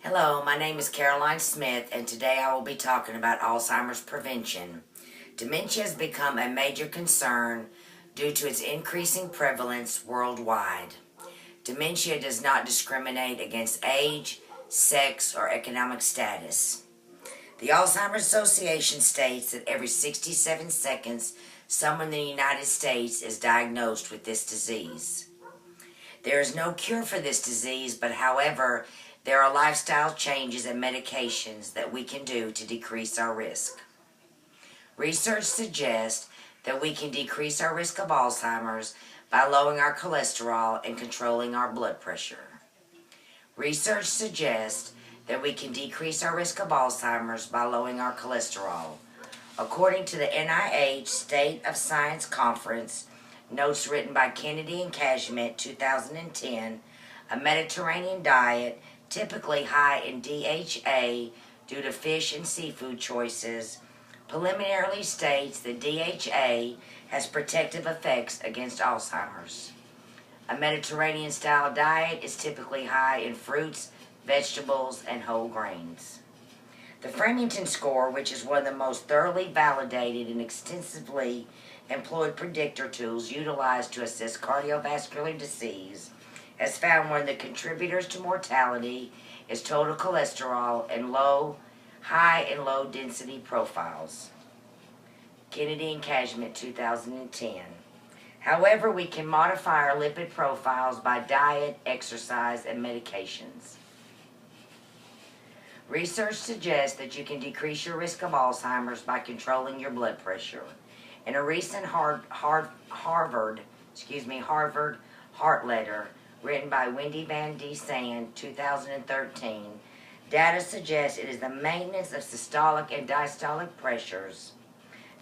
Hello, my name is Caroline Smith, and today I will be talking about Alzheimer's prevention. Dementia has become a major concern due to its increasing prevalence worldwide. Dementia does not discriminate against age, sex, or economic status. The Alzheimer's Association states that every 67 seconds, someone in the United States is diagnosed with this disease. There is no cure for this disease, but however, there are lifestyle changes and medications that we can do to decrease our risk. Research suggests that we can decrease our risk of Alzheimer's by lowering our cholesterol and controlling our blood pressure. Research suggests that we can decrease our risk of Alzheimer's by lowering our cholesterol. According to the NIH State of Science Conference, notes written by Kennedy and Cashmere, 2010, a Mediterranean diet typically high in DHA due to fish and seafood choices, preliminarily states that DHA has protective effects against Alzheimer's. A Mediterranean-style diet is typically high in fruits, vegetables, and whole grains. The Framingham score, which is one of the most thoroughly validated and extensively employed predictor tools utilized to assess cardiovascular disease, has found one of the contributors to mortality is total cholesterol and high and low density profiles. Kennedy and Cashmere, 2010. However, we can modify our lipid profiles by diet, exercise, and medications. Research suggests that you can decrease your risk of Alzheimer's by controlling your blood pressure. In a recent Harvard Heart Letter written by Wendy Van D. Sand, 2013, data suggests it is the maintenance of systolic and diastolic pressures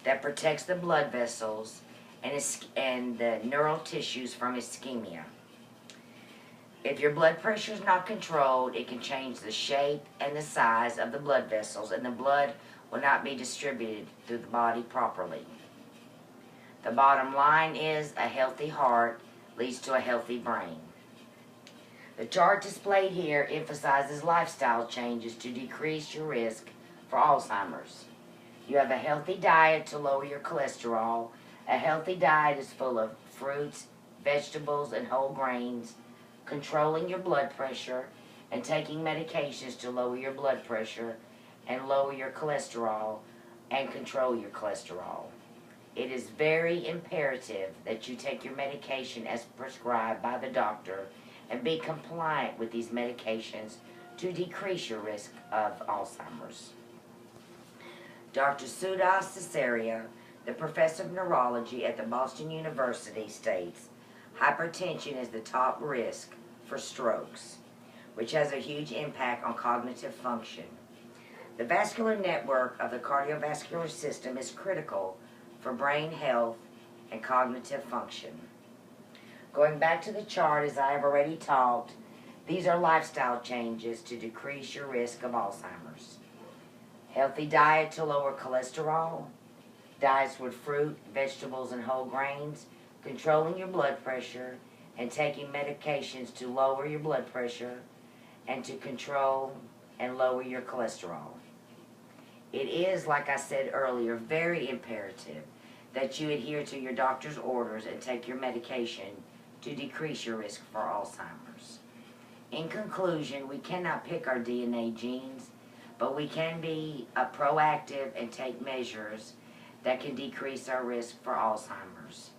that protects the blood vessels and the neural tissues from ischemia. If your blood pressure is not controlled, it can change the shape and the size of the blood vessels, and the blood will not be distributed through the body properly. The bottom line is a healthy heart leads to a healthy brain. The chart displayed here emphasizes lifestyle changes to decrease your risk for Alzheimer's. You have a healthy diet to lower your cholesterol. A healthy diet is full of fruits, vegetables, and whole grains, controlling your blood pressure, and taking medications to lower your blood pressure and lower your cholesterol and control your cholesterol. It is very imperative that you take your medication as prescribed by the doctor and be compliant with these medications to decrease your risk of Alzheimer's. Dr. Sudha Cesaria, the professor of neurology at the Boston University, states, hypertension is the top risk for strokes, which has a huge impact on cognitive function. The vascular network of the cardiovascular system is critical for brain health and cognitive function. Going back to the chart, as I have already talked, these are lifestyle changes to decrease your risk of Alzheimer's. Healthy diet to lower cholesterol, diets with fruit, vegetables, and whole grains, controlling your blood pressure, and taking medications to lower your blood pressure and to control and lower your cholesterol. It is, like I said earlier, very imperative that you adhere to your doctor's orders and take your medication to decrease your risk for Alzheimer's. In conclusion, we cannot pick our DNA genes, but we can be proactive and take measures that can decrease our risk for Alzheimer's.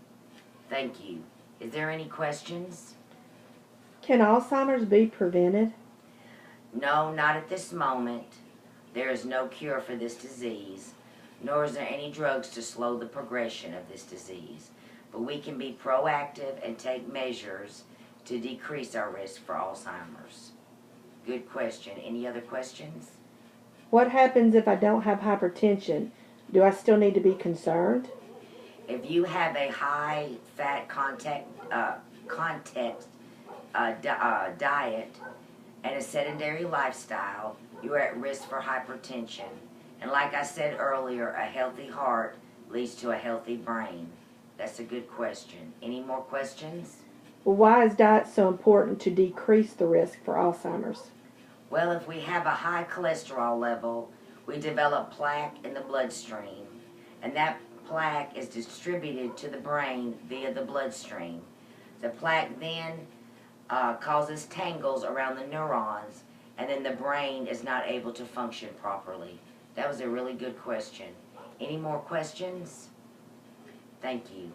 Thank you. Is there any questions? Can Alzheimer's be prevented? No, not at this moment. There is no cure for this disease, nor is there any drugs to slow the progression of this disease. But we can be proactive and take measures to decrease our risk for Alzheimer's. Good question. Any other questions? What happens if I don't have hypertension? Do I still need to be concerned? If you have a high fat diet and a sedentary lifestyle, you are at risk for hypertension. And like I said earlier, a healthy heart leads to a healthy brain. That's a good question. Any more questions? Well, why is diet so important to decrease the risk for Alzheimer's? Well, if we have a high cholesterol level, we develop plaque in the bloodstream, and that plaque is distributed to the brain via the bloodstream. The plaque then causes tangles around the neurons, and then the brain is not able to function properly. That was a really good question. Any more questions? Thank you.